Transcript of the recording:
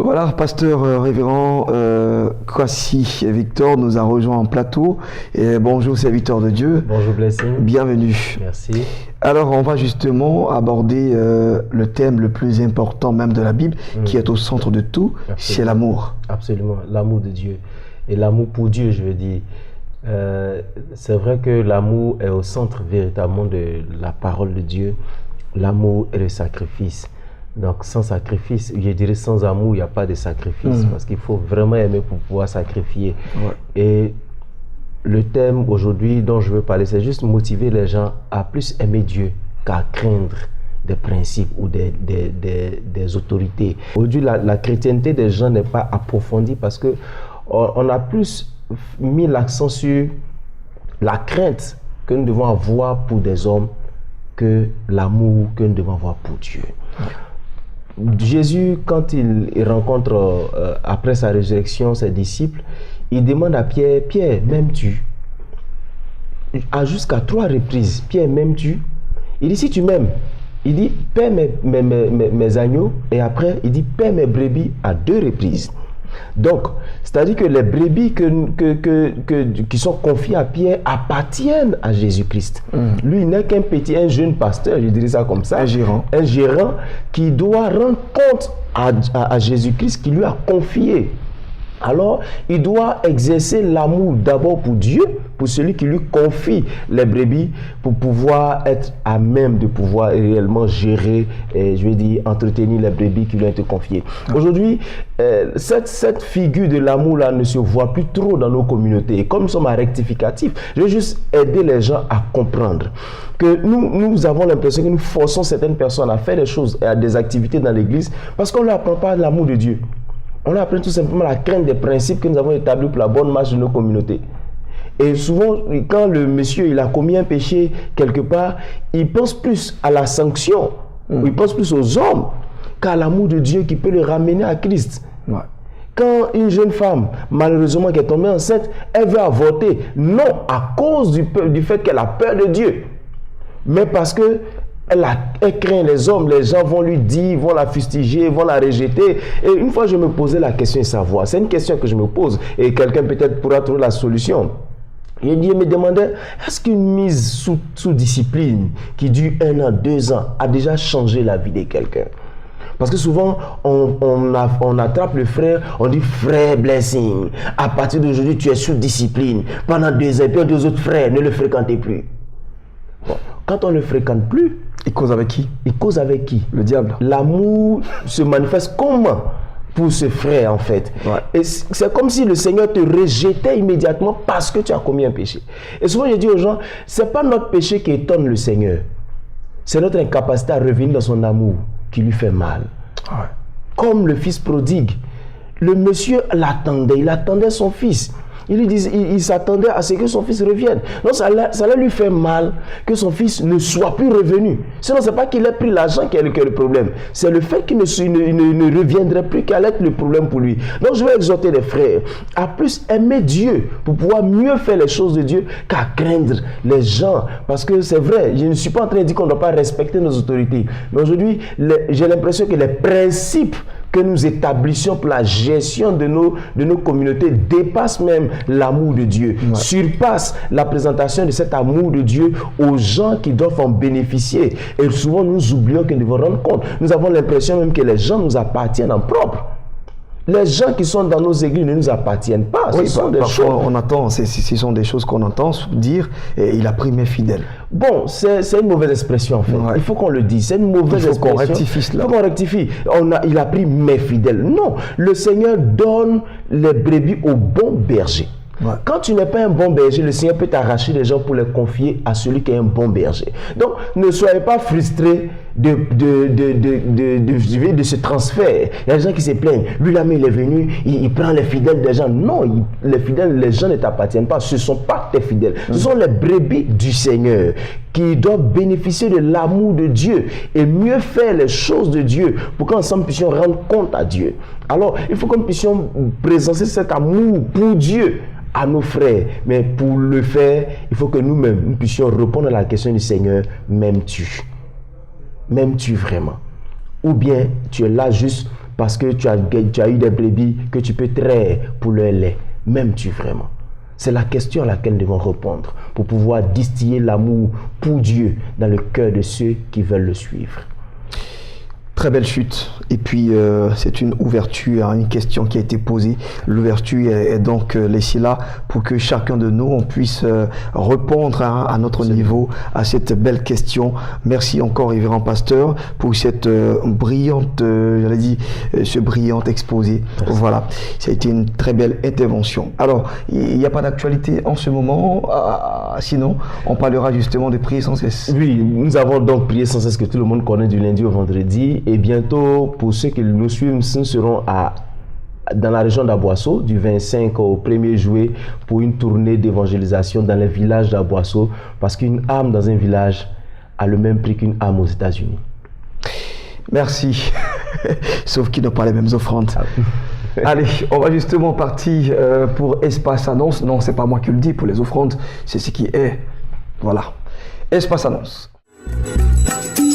Voilà, pasteur révérend Kwasi Victor nous a rejoint en plateau. Et bonjour, c'est Victor de Dieu. Bonjour Blessing. Bienvenue. Merci. Alors, on va justement aborder le thème le plus important même de la Bible, qui est au centre de tout, c'est l'amour. Absolument, l'amour de Dieu. Et l'amour pour Dieu, je veux dire. C'est vrai que l'amour est au centre véritablement de la parole de Dieu. L'amour et le sacrifice. Donc sans sacrifice, je dirais sans amour, il n'y a pas de sacrifice, parce qu'il faut vraiment aimer pour pouvoir sacrifier. Ouais. Et le thème aujourd'hui dont je veux parler, c'est juste motiver les gens à plus aimer Dieu qu'à craindre des principes ou des autorités. Aujourd'hui, la chrétienté des gens n'est pas approfondie parce que on a plus mis l'accent sur la crainte que nous devons avoir pour des hommes que l'amour que nous devons avoir pour Dieu. Jésus, quand il rencontre, après sa résurrection, ses disciples, il demande à Pierre, « Pierre, m'aimes-tu » Jusqu'à 3 reprises, « Pierre, m'aimes-tu » Il dit, « Si tu m'aimes », il dit, « Paie mes agneaux » et après, il dit, « Paie mes brebis » à 2 reprises. Donc, c'est-à-dire que les brebis qui sont confiées à Pierre appartiennent à Jésus-Christ. Lui, il n'est qu'un un jeune pasteur, je dirais ça comme ça. Un gérant qui doit rendre compte à Jésus-Christ qui lui a confié. Alors, il doit exercer l'amour d'abord pour Dieu, pour celui qui lui confie les brebis, pour pouvoir être à même de pouvoir réellement gérer, je vais dire, entretenir les brebis qui lui ont été confiées. Aujourd'hui, cette figure de l'amour-là ne se voit plus trop dans nos communautés. Et comme nous sommes à rectificatif, je veux juste aider les gens à comprendre que nous avons l'impression que nous forçons certaines personnes à faire des choses et à des activités dans l'église parce qu'on ne leur apprend pas l'amour de Dieu. On apprend tout simplement la crainte des principes que nous avons établis pour la bonne marche de nos communautés. Et souvent, quand le monsieur il a commis un péché quelque part, il pense plus à la sanction, il pense plus aux hommes qu'à l'amour de Dieu qui peut le ramener à Christ. Ouais. Quand une jeune femme, malheureusement, qui est tombée enceinte, elle veut avorter, non à cause du fait qu'elle a peur de Dieu, mais parce que elle craint les hommes, les gens vont lui dire, vont la fustiger, vont la rejeter. Et une fois, je me posais la question de savoir. C'est une question que je me pose et quelqu'un peut-être pourra trouver la solution. Il me demandait, est-ce qu'une mise sous discipline qui dure 1 an, 2 ans a déjà changé la vie de quelqu'un? Parce que souvent, on attrape le frère, on dit « Frère Blessing, à partir d'aujourd'hui, tu es sous discipline. Pendant 2 ans, et puis aux autres frères, ne le fréquentez plus. » Bon, quand on ne le fréquente plus, il cause avec qui? Il cause avec qui? Le diable. L'amour se manifeste comment pour ce frère en fait? Ouais. Et c'est comme si le Seigneur te rejetait immédiatement parce que tu as commis un péché. Et souvent je dis aux gens, c'est pas notre péché qui étonne le Seigneur. C'est notre incapacité à revenir dans son amour qui lui fait mal. Ouais. Comme le fils prodigue. Le monsieur l'attendait, il attendait son fils. Il s'attendait à ce que son fils revienne. Donc ça allait lui faire mal que son fils ne soit plus revenu. Sinon, ce n'est pas qu'il ait pris l'argent qui est le problème. C'est le fait qu'il ne reviendrait plus qui allait être le problème pour lui. Donc je vais exhorter les frères à plus aimer Dieu pour pouvoir mieux faire les choses de Dieu qu'à craindre les gens. Parce que c'est vrai, je ne suis pas en train de dire qu'on ne doit pas respecter nos autorités. Mais aujourd'hui, j'ai l'impression que les principes que nous établissions pour la gestion de nos communautés dépasse même l'amour de Dieu, surpasse la présentation de cet amour de Dieu aux gens qui doivent en bénéficier. Et souvent, nous oublions que nous devons rendre compte. Nous avons l'impression même que les gens nous appartiennent en propre. Les gens qui sont dans nos églises ne nous appartiennent pas. Oui, ce sont des choses. On entend, ce sont des choses qu'on entend dire il a pris mes fidèles. Bon, c'est une mauvaise expression en fait. Ouais. Il faut qu'on le dise. C'est une mauvaise expression. Il faut qu'on rectifie cela. Il faut qu'on rectifie. Il a pris mes fidèles. Non, le Seigneur donne les brebis au bon berger. Ouais. Quand tu n'es pas un bon berger, le Seigneur peut t'arracher les gens pour les confier à celui qui est un bon berger. Donc, ne soyez pas frustrés de ce transfert. Il y a des gens qui se plaignent. Lui, là, il est venu, il prend les fidèles des gens. Non, les fidèles, les gens ne t'appartiennent pas. Ce ne sont pas tes fidèles. Ce sont les brebis du Seigneur qui doivent bénéficier de l'amour de Dieu et mieux faire les choses de Dieu pour qu'ensemble puissions rendre compte à Dieu. Alors, il faut que nous puissions présenter cet amour pour Dieu à nos frères. Mais pour le faire, il faut que nous-mêmes, nous puissions répondre à la question du Seigneur, m'aimes-tu? M'aimes-tu vraiment? Ou bien tu es là juste parce que tu as eu des brebis que tu peux traire pour leur lait. M'aimes-tu vraiment? C'est la question à laquelle nous devons répondre pour pouvoir distiller l'amour pour Dieu dans le cœur de ceux qui veulent le suivre. Très belle chute. Et puis, c'est une ouverture à une question qui a été posée. L'ouverture est donc laissée là pour que chacun de nous, on puisse répondre à notre niveau à cette belle question. Merci encore, révérend pasteur, pour cette brillante, ce brillant exposé. Merci. Voilà. Ça a été une très belle intervention. Alors, il n'y a pas d'actualité en ce moment. Sinon, on parlera justement de prier sans cesse. Oui, nous avons donc prié sans cesse que tout le monde connaît du lundi au vendredi. Et bientôt, pour ceux qui nous suivent, nous serons dans la région d'Aboisseau, du 25 au 1er juillet, pour une tournée d'évangélisation dans les villages d'Aboisseau, parce qu'une âme dans un village a le même prix qu'une âme aux États-Unis. Merci. Sauf qu'ils n'ont pas les mêmes offrandes. Allez, on va justement partir pour Espace Annonce. Non, c'est pas moi qui le dis pour les offrandes, c'est ce qui est. Voilà. Espace Annonce.